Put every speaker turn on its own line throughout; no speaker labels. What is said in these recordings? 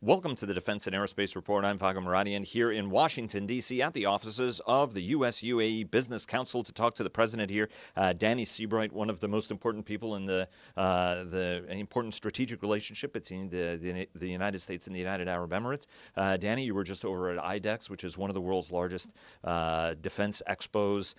Welcome to the Defense and Aerospace Report. I'm Vago Muradian here in Washington, D.C. at the offices of the US-UAE Business Council to talk to the president here, Danny Sebright, one of the most important people in the important strategic relationship between the United States and the United Arab Emirates. Danny, you were just over at IDEX, which is one of the world's largest defense expos.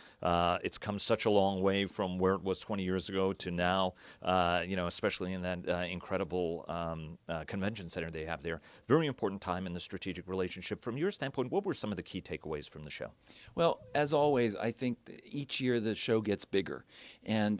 It's come such a long way from where it was 20 years ago to now, especially in that incredible convention center they have there. Very important time in the strategic relationship. From your standpoint, what were some of the key takeaways from the show?
Well, as always, I think each year the show gets bigger. And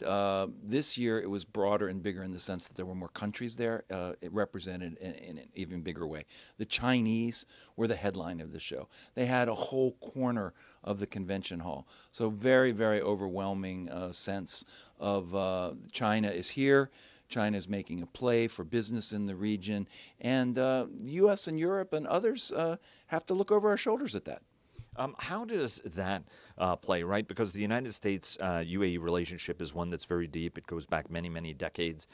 this year it was broader and bigger in the sense that there were more countries there. It represented in an even bigger way. The Chinese were the headline of the show. They had a whole corner of the convention hall. So very, very overwhelming sense of China is here. China is making a play for business in the region, and the U.S. and Europe and others have to look over our shoulders at that.
How does that play, right? Because the United States-UAE relationship is one that's very deep. It goes back many, many decades.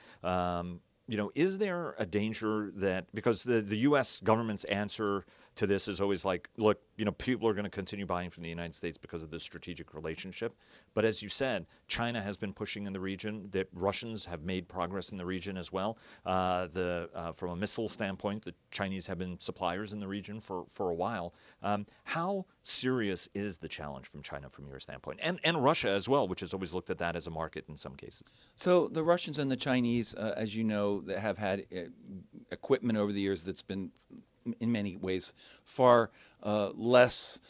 Is there a danger that, because the U.S. government's answer to this is always like, look, people are going to continue buying from the United States because of this strategic relationship. But as you said, China has been pushing in the region. The Russians have made progress in the region as well. From a missile standpoint, the Chinese have been suppliers in the region for a while. How serious is the challenge from China from your standpoint? And Russia as well, which has always looked at that as a market in some cases.
So the Russians and the Chinese, as you know, that have had equipment over the years that's been in many ways far less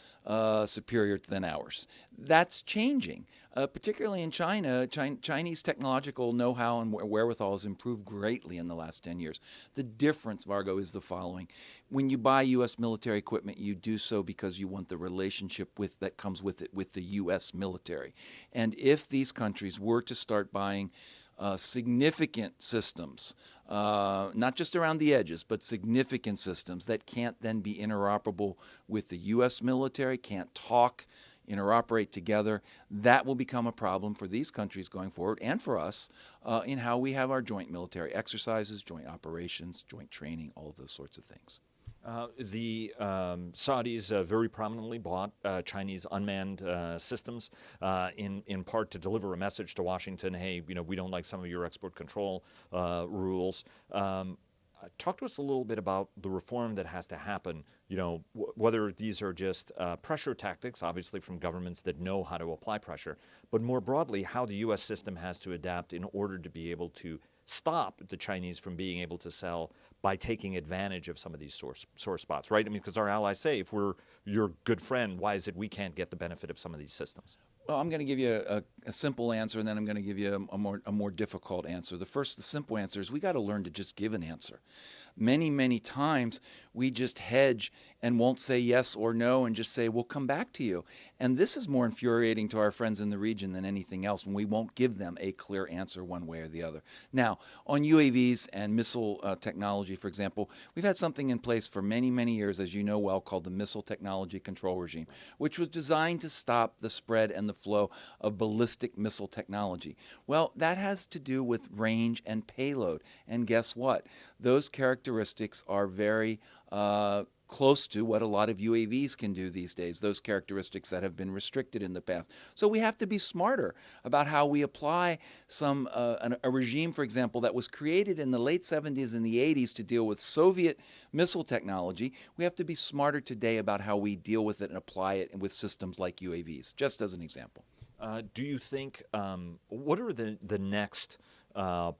superior than ours. That's changing, particularly in China. Chinese technological know-how and wherewithal has improved greatly in the last 10 years. The difference, Vago, is the following. When you buy U.S. military equipment, you do so because you want the relationship that comes with it with the U.S. military. And if these countries were to start buying significant systems, not just around the edges, but significant systems that can't then be interoperable with the U.S. military, can't talk, interoperate together, that will become a problem for these countries going forward and for us in how we have our joint military exercises, joint operations, joint training, all of those sorts of things.
The Saudis very prominently bought Chinese unmanned systems in part to deliver a message to Washington, hey, we don't like some of your export control rules. Talk to us a little bit about the reform that has to happen, whether these are just pressure tactics, obviously from governments that know how to apply pressure, but more broadly, how the U.S. system has to adapt in order to be able to stop the Chinese from being able to sell by taking advantage of some of these sore spots, right? I mean, because our allies say, if we're your good friend, why is it we can't get the benefit of some of these systems?
Well, I'm going to give you a simple answer, and then I'm going to give you a more difficult answer. The simple answer is we got to learn to just give an answer. Many, many times we just hedge and won't say yes or no and just say, we'll come back to you. And this is more infuriating to our friends in the region than anything else when we won't give them a clear answer one way or the other. Now, on UAVs and missile technology, for example, we've had something in place for many, many years, as you know well, called the Missile Technology Control Regime, which was designed to stop the spread and the flow of ballistic missile technology. Well, that has to do with range and payload. And guess what? Those characteristics are very close to what a lot of UAVs can do these days, those characteristics that have been restricted in the past. So we have to be smarter about how we apply a regime, for example, that was created in the late 70s and the 80s to deal with Soviet missile technology. We have to be smarter today about how we deal with it and apply it with systems like UAVs, just as an example.
Do you think, what are the next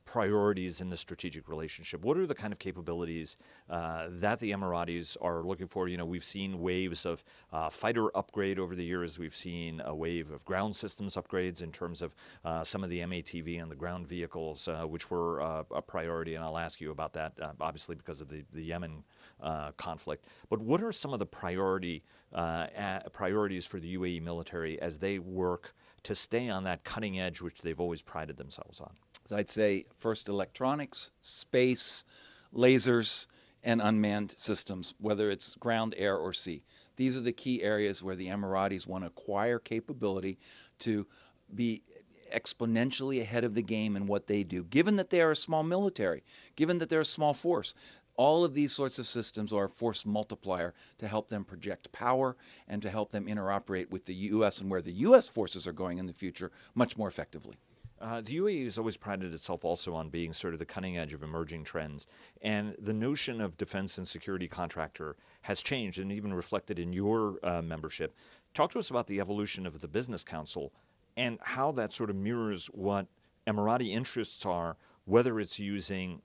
priorities in the strategic relationship? What are the kind of capabilities that the Emiratis are looking for? We've seen waves of fighter upgrade over the years. We've seen a wave of ground systems upgrades in terms of some of the MATV and the ground vehicles, which were a priority, and I'll ask you about that, obviously, because of the Yemen conflict. But what are some of the priorities for the UAE military as they work to stay on that cutting edge, which they've always prided themselves on?
So I'd say first electronics, space, lasers, and unmanned systems, whether it's ground, air, or sea. These are the key areas where the Emiratis want to acquire capability to be exponentially ahead of the game in what they do, given that they are a small military, given that they're a small force. All of these sorts of systems are a force multiplier to help them project power and to help them interoperate with the U.S. and where the U.S. forces are going in the future much more effectively.
The UAE has always prided itself also on being sort of the cutting edge of emerging trends. And the notion of defense and security contractor has changed and even reflected in your membership. Talk to us about the evolution of the Business Council and how that sort of mirrors what Emirati interests are, whether it's using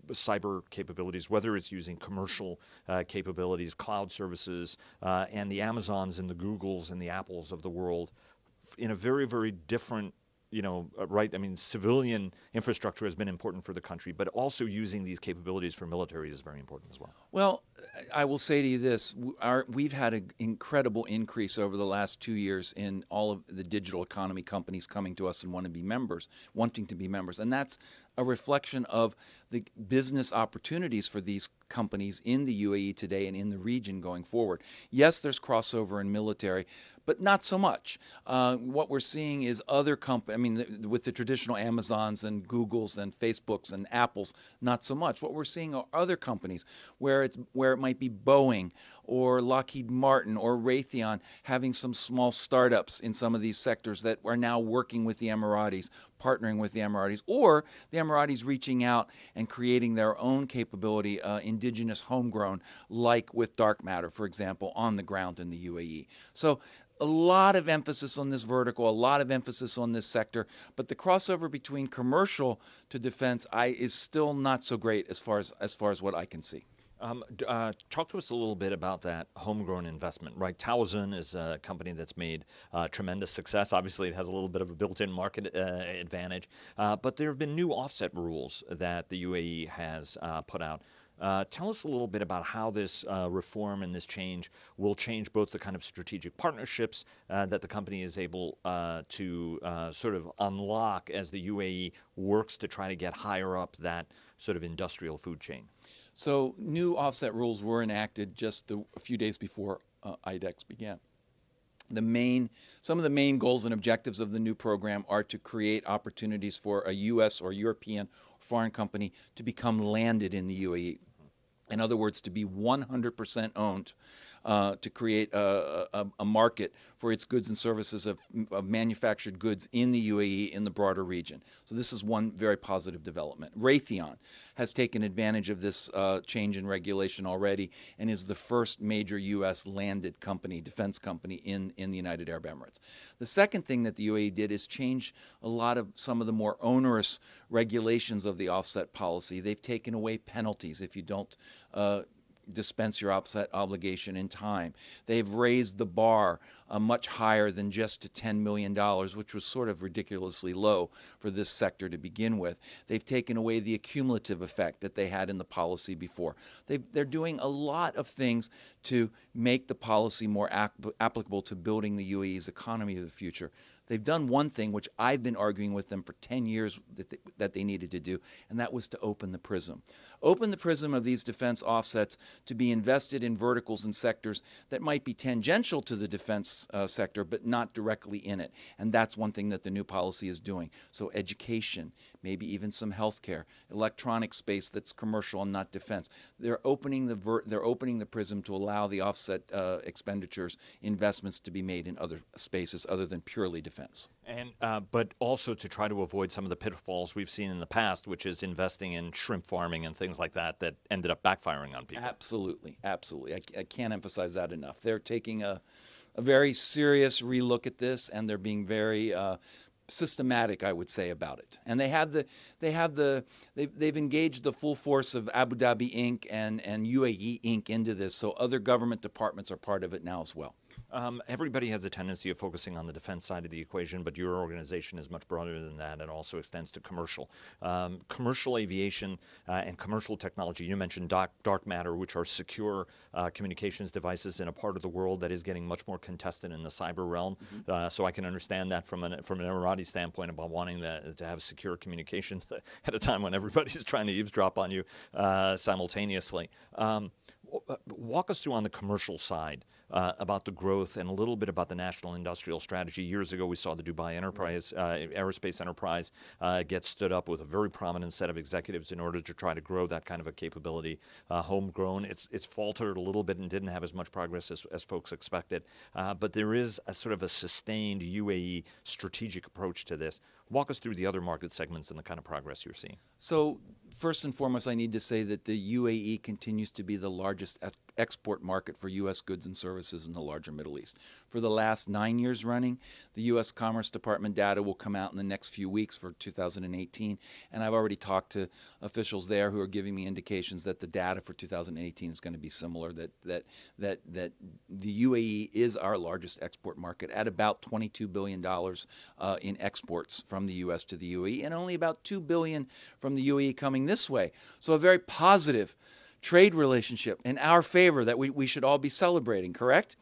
cyber capabilities, whether it's using commercial capabilities, cloud services, and the Amazons and the Googles and the Apples of the world in a very, very different, right? I mean, civilian infrastructure has been important for the country, but also using these capabilities for military is very important as well.
Well, I will say to you this. We've had an incredible increase over the last 2 years in all of the digital economy companies coming to us and wanting to be members. And that's a reflection of the business opportunities for these companies in the UAE today and in the region going forward. Yes, there's crossover in military, but not so much. What we're seeing is other companies, with the traditional Amazons and Googles and Facebooks and Apples, not so much. What we're seeing are other companies where it might be Boeing or Lockheed Martin or Raytheon having some small startups in some of these sectors that are now working with the Emiratis, partnering with the Emiratis, or the Emiratis reaching out and creating their own capability, indigenous homegrown, like with dark matter, for example, on the ground in the UAE. So a lot of emphasis on this vertical, a lot of emphasis on this sector, but the crossover between commercial to defense is still not so great as far as what I can see.
Talk to us a little bit about that homegrown investment, right? Towson is a company that's made tremendous success. Obviously, it has a little bit of a built-in market advantage, but there have been new offset rules that the UAE has put out. Tell us a little bit about how this reform and this change will change both the kind of strategic partnerships that the company is able to sort of unlock as the UAE works to try to get higher up that sort of industrial food chain.
So new offset rules were enacted just a few days before IDEX began. Some of the main goals and objectives of the new program are to create opportunities for a U.S. or European foreign company to become landed in the UAE. In other words, to be 100% owned, to create a market for its goods and services of manufactured goods in the UAE in the broader region. So this is one very positive development. Raytheon has taken advantage of this change in regulation already and is the first major U.S. landed company, defense company in the United Arab Emirates. The second thing that the UAE did is change some of the more onerous regulations of the offset policy. They've taken away penalties if you don't dispense your offset obligation in time. They've raised the bar much higher than just to $10 million, which was sort of ridiculously low for this sector to begin with. They've taken away the accumulative effect that they had in the policy before. They're doing a lot of things to make the policy more applicable to building the UAE's economy of the future. They've done one thing, which I've been arguing with them for 10 years that they needed to do, and that was to open the prism. Open the prism of these defense offsets to be invested in verticals and sectors that might be tangential to the defense sector, but not directly in it. And that's one thing that the new policy is doing. So education, maybe even some healthcare, electronic space that's commercial and not defense. They're opening the prism to allow the offset expenditures, investments to be made in other spaces other than purely defense.
And but also to try to avoid some of the pitfalls we've seen in the past, which is investing in shrimp farming and things like that ended up backfiring on people.
Absolutely, absolutely. I can't emphasize that enough. They're taking a very serious relook at this, and they're being very systematic, I would say, about it. And they've engaged the full force of Abu Dhabi Inc. and UAE Inc. into this, so other government departments are part of it now as well.
Everybody has a tendency of focusing on the defense side of the equation, but your organization is much broader than that and also extends to commercial. Commercial aviation and commercial technology. You mentioned dark matter, which are secure communications devices in a part of the world that is getting much more contested in the cyber realm. So I can understand that from an Emirati standpoint about wanting to have secure communications at a time when everybody's trying to eavesdrop on you simultaneously. walk us through on the commercial side about the growth and a little bit about the national industrial strategy. Years ago, we saw the Dubai Enterprise, Aerospace Enterprise, get stood up with a very prominent set of executives in order to try to grow that kind of a capability. Homegrown, it's faltered a little bit and didn't have as much progress as folks expected. But there is a sort of a sustained UAE strategic approach to this. Walk us through the other market segments and the kind of progress you're seeing.
So first and foremost, I need to say that the UAE continues to be the largest export market for U.S. goods and services in the larger Middle East. For the last 9 years running, the U.S. Commerce Department data will come out in the next few weeks for 2018, and I've already talked to officials there who are giving me indications that the data for 2018 is going to be similar, that the UAE is our largest export market at about $22 billion in exports from the U.S. to the UAE, and only about $2 billion from the UAE coming this way. So a very positive trade relationship in our favor that we should all be celebrating, correct?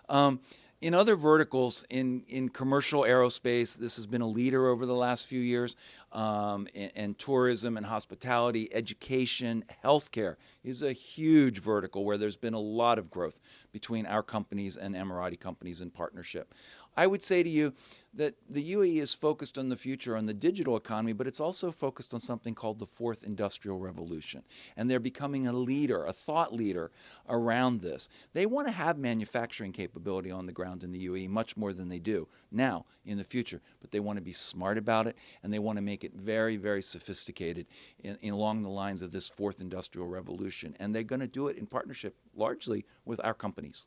In other verticals, in commercial aerospace, this has been a leader over the last few years, and tourism and hospitality, education, healthcare is a huge vertical where there's been a lot of growth between our companies and Emirati companies in partnership. I would say to you that the UAE is focused on the future, on the digital economy, but it's also focused on something called the fourth industrial revolution. And they're becoming a leader, a thought leader around this. They want to have manufacturing capability on the ground in the UAE much more than they do now in the future. But they want to be smart about it, and they want to make it very, very sophisticated along the lines of this fourth industrial revolution. And they're going to do it in partnership largely with our companies.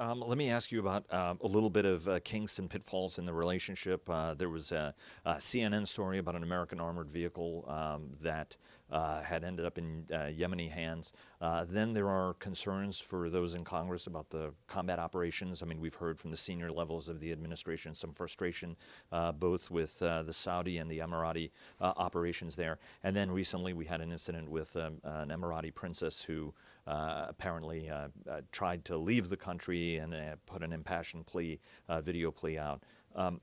Let me ask you about a little bit of kinks and pitfalls in the relationship. There was a CNN story about an American armored vehicle that had ended up in Yemeni hands. Then there are concerns for those in Congress about the combat operations. I mean, we've heard from the senior levels of the administration some frustration both with the Saudi and the Emirati operations there. And then recently we had an incident with an Emirati princess who apparently tried to leave the country and put an impassioned plea, video plea out.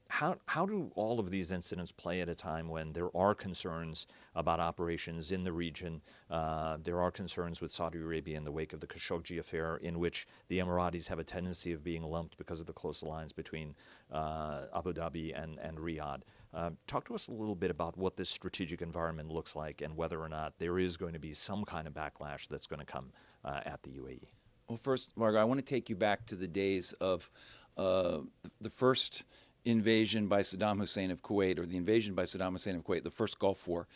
How do all of these incidents play at a time when there are concerns about operations in the region? There are concerns with Saudi Arabia in the wake of the Khashoggi affair, in which the Emiratis have a tendency of being lumped because of the close alliance between Abu Dhabi and Riyadh. Talk to us a little bit about what this strategic environment looks like and whether or not there is going to be some kind of backlash that's going to come at the UAE.
Well, first, Margo, I want to take you back to the days of the first invasion by Saddam Hussein of Kuwait, or the invasion by Saddam Hussein of Kuwait, the first Gulf War.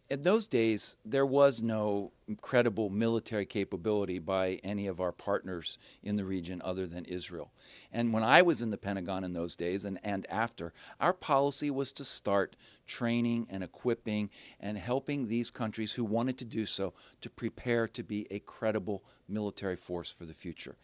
In those days, there was no credible military capability by any of our partners in the region other than Israel. And when I was in the Pentagon in those days and after, our policy was to start training and equipping and helping these countries who wanted to do so to prepare to be a credible military force for the future.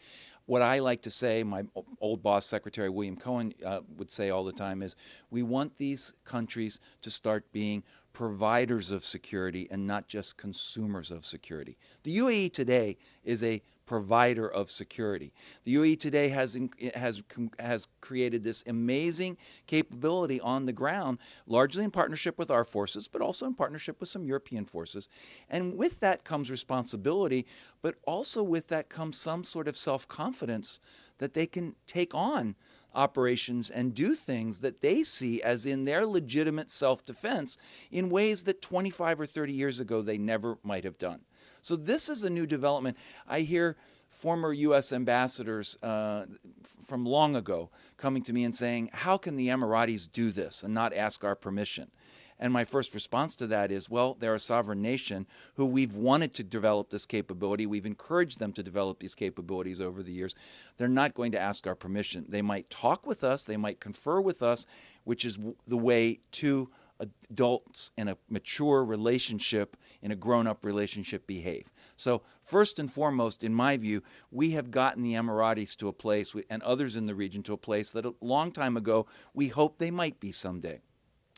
What I like to say, my old boss, Secretary William Cohen, would say all the time is, we want these countries to start being providers of security and not just consumers of security. The UAE today is a provider of security. The UAE today has created this amazing capability on the ground, largely in partnership with our forces, but also in partnership with some European forces. And with that comes responsibility, but also with that comes some sort of self-confidence that they can take on operations and do things that they see as in their legitimate self-defense in ways that 25 or 30 years ago they never might have done. So this is a new development. I hear former U.S. ambassadors from long ago coming to me and saying, how can the Emiratis do this and not ask our permission? And my first response to that is, well, they're a sovereign nation who we've wanted to develop this capability. We've encouraged them to develop these capabilities over the years. They're not going to ask our permission. They might talk with us. They might confer with us, which is the way two adults in a mature relationship, in a grown-up relationship, behave. So first and foremost, in my view, we have gotten the Emiratis to a place, and others in the region to a place that a long time ago we hoped they might be someday.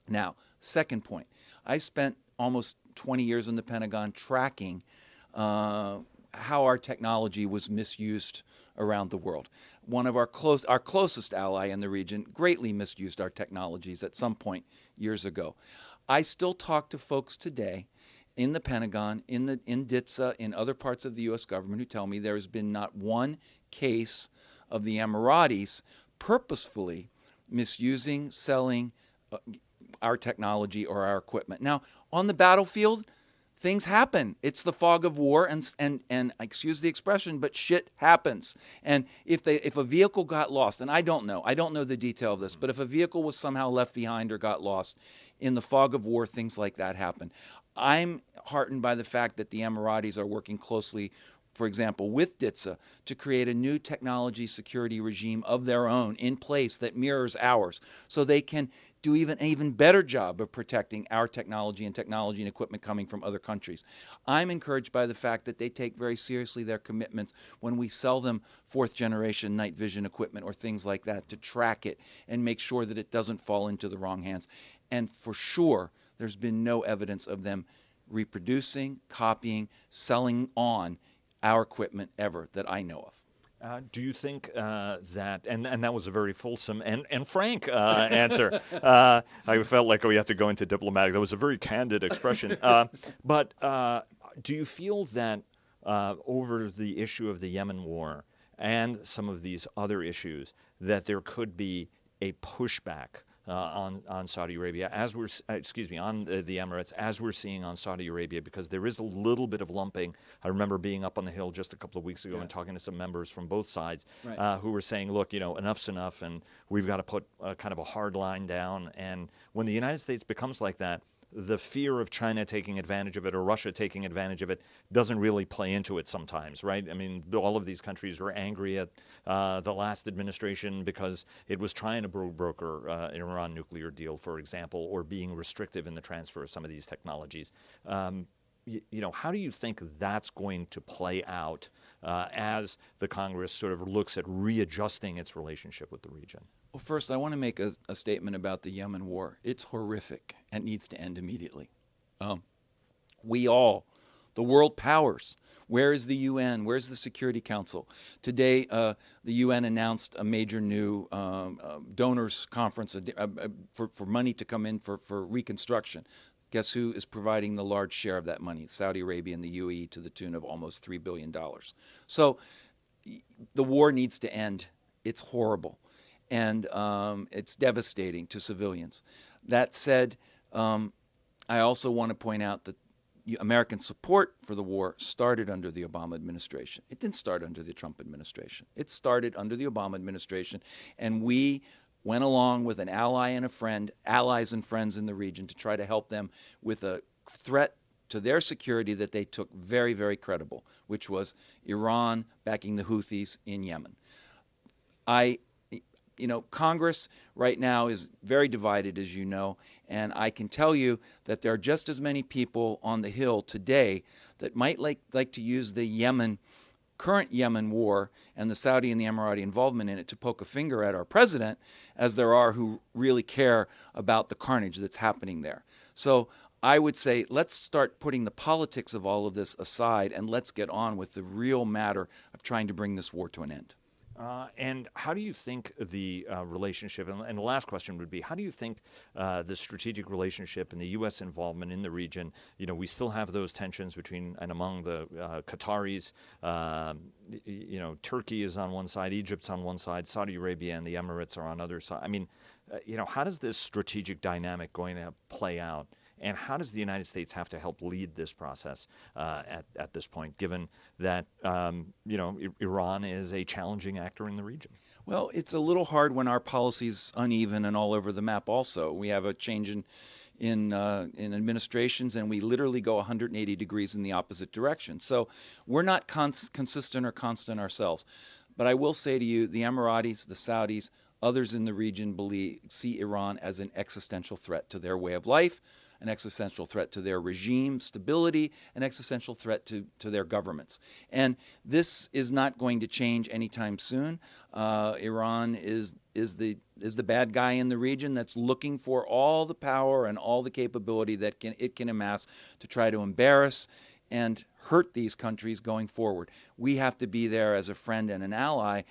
Now, second point, I spent almost 20 years in the Pentagon tracking how our technology was misused around the world. One of our closest ally in the region greatly misused our technologies at some point years ago. I still talk to folks today in the Pentagon, in DITSA, in other parts of the U.S. government who tell me there has been not one case of the Emiratis purposefully misusing, selling our technology or our equipment. Now, on the battlefield, things happen. It's the fog of war, and excuse the expression, but shit happens. And if a vehicle got lost, and I don't know the detail of this, but if a vehicle was somehow left behind or got lost in the fog of war, things like that happen. I'm heartened by the fact that the Emiratis are working closely, for example, with DITSA to create a new technology security regime of their own in place that mirrors ours, so they can do an even better job of protecting our technology and equipment coming from other countries. I'm encouraged by the fact that they take very seriously their commitments when we sell them fourth generation night vision equipment or things like that to track it and make sure that it doesn't fall into the wrong hands. And for sure, there's been no evidence of them reproducing, copying, selling on our equipment ever that I know of.
Do you think that, and that was a very fulsome and frank answer. I felt like we have to go into diplomatic. That was a very candid expression. But do you feel that over the issue of the Yemen war and some of these other issues, that there could be a pushback on Saudi Arabia, as we're on the Emirates, as we're seeing on Saudi Arabia, because there is a little bit of lumping. I remember being up on the Hill just a couple of weeks ago and talking to some members from both sides who were saying, look, enough's enough, and we've got to put kind of a hard line down. And when the United States becomes like that, the fear of China taking advantage of it or Russia taking advantage of it doesn't really play into it sometimes, right? I mean, all of these countries were angry at the last administration because it was trying to broker an Iran nuclear deal, for example, or being restrictive in the transfer of some of these technologies. How do you think that's going to play out as the Congress sort of looks at readjusting its relationship with the region?
Well, first, I want to make a statement about the Yemen war. It's horrific and needs to end immediately. The world powers, where is the UN? Where's the Security Council? Today, the UN announced a major new donors conference for money to come in for reconstruction. Guess who is providing the large share of that money? Saudi Arabia and the UAE, to the tune of almost $3 billion. So the war needs to end. It's horrible. And it's devastating to civilians. That said, I also want to point out that American support for the war started under the Obama administration. It didn't start under the Trump administration. It started under the Obama administration, and we went along with an ally and a friend, allies and friends in the region, to try to help them with a threat to their security that they took very, very credible, which was Iran backing the Houthis in Yemen. Congress right now is very divided, as you know, and I can tell you that there are just as many people on the Hill today that might like to use the current Yemen war and the Saudi and the Emirati involvement in it to poke a finger at our president as there are who really care about the carnage that's happening there. So I would say let's start putting the politics of all of this aside and let's get on with the real matter of trying to bring this war to an end.
And how do you think the relationship, and the last question would be, how do you think the strategic relationship and the U.S. involvement in the region, we still have those tensions between and among the Qataris, Turkey is on one side, Egypt's on one side, Saudi Arabia and the Emirates are on other side. I mean, how does this strategic dynamic going to play out? And how does the United States have to help lead this process at this point, given that Iran is a challenging actor in the region?
Well, it's a little hard when our policy's uneven and all over the map. Also, we have a change in administrations, and we literally go 180 degrees in the opposite direction. So we're not consistent or constant ourselves. But I will say to you, the Emiratis, the Saudis, others in the region see Iran as an existential threat to their way of life, an existential threat to their regime stability, an existential threat to their governments. And this is not going to change anytime soon. Iran is the bad guy in the region that's looking for all the power and all the capability that it can amass to try to embarrass and hurt these countries going forward. We have to be there as a friend and an ally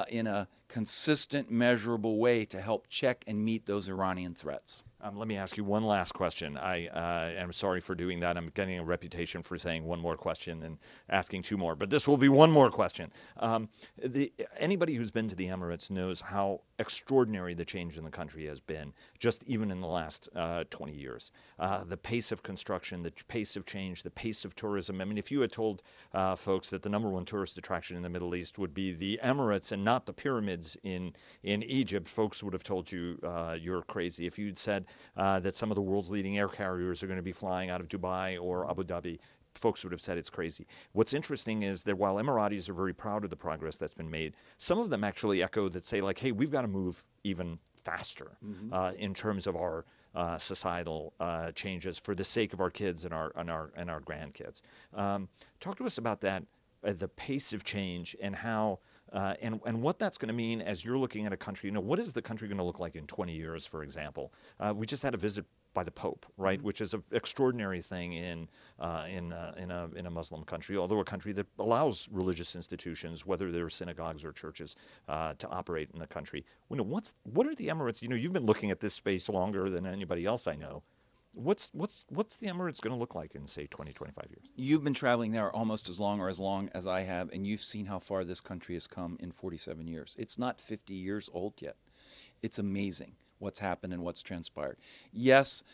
in a consistent, measurable way to help check and meet those Iranian threats.
Let me ask you one last question. I am sorry for doing that. I'm getting a reputation for saying one more question and asking two more, but this will be one more question. Anybody who's been to the Emirates knows how extraordinary the change in the country has been, just even in the last 20 years. The pace of construction, the pace of change, the pace of tourism. I mean, if you had told folks that the number one tourist attraction in the Middle East would be the Emirates and not the pyramids in Egypt, folks would have told you you're crazy. If you'd said that some of the world's leading air carriers are going to be flying out of Dubai or Abu Dhabi, folks would have said it's crazy. What's interesting is that while Emiratis are very proud of the progress that's been made, some of them actually echo that say like, hey, we've got to move even faster in terms of our societal changes for the sake of our kids and our grandkids. Talk to us about that, the pace of change and how and what that's going to mean as you're looking at a country. You know, what is the country going to look like in 20 years, for example? We just had a visit by the Pope, right, which is an extraordinary thing in a Muslim country, although a country that allows religious institutions, whether they're synagogues or churches, to operate in the country. You know, what are the Emirates? You know, you've been looking at this space longer than anybody else I know. What's the Emirates going to look like in, say, 20, 25 years?
You've been traveling there almost as long as I have, and you've seen how far this country has come in 47 years. It's not 50 years old yet. It's amazing what's happened and what's transpired. Yes,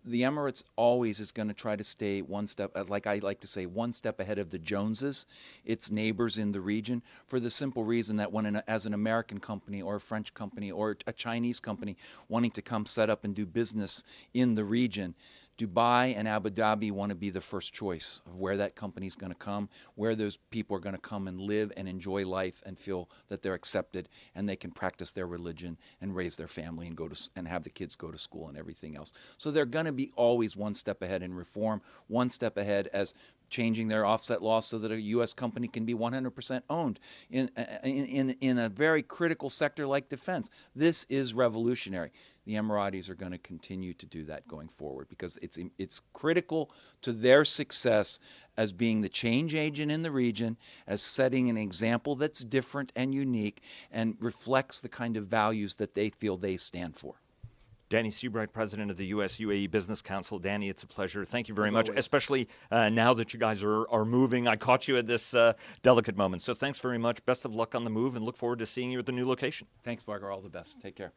the Emirates always is going to try to stay one step, like I like to say, one step ahead of the Joneses, its neighbors in the region, for the simple reason that when as an American company or a French company or a Chinese company wanting to come set up and do business in the region, Dubai and Abu Dhabi want to be the first choice of where that company's going to come, where those people are going to come and live and enjoy life and feel that they're accepted and they can practice their religion and raise their family and and have the kids go to school and everything else. So they're going to be always one step ahead in reform, one step ahead as changing their offset laws so that a U.S. company can be 100% owned in a very critical sector like defense. This is revolutionary. The Emiratis are going to continue to do that going forward because it's critical to their success as being the change agent in the region, as setting an example that's different and unique and reflects the kind of values that they feel they stand for.
Danny Sebright, president of the US-UAE Business Council. Danny, it's a pleasure. Thank you very
As
much,
always.
Especially now that you guys are moving. I caught you at this delicate moment. So thanks very much. Best of luck on the move and look forward to seeing you at the new location.
Thanks, Vago. All the best. Take care.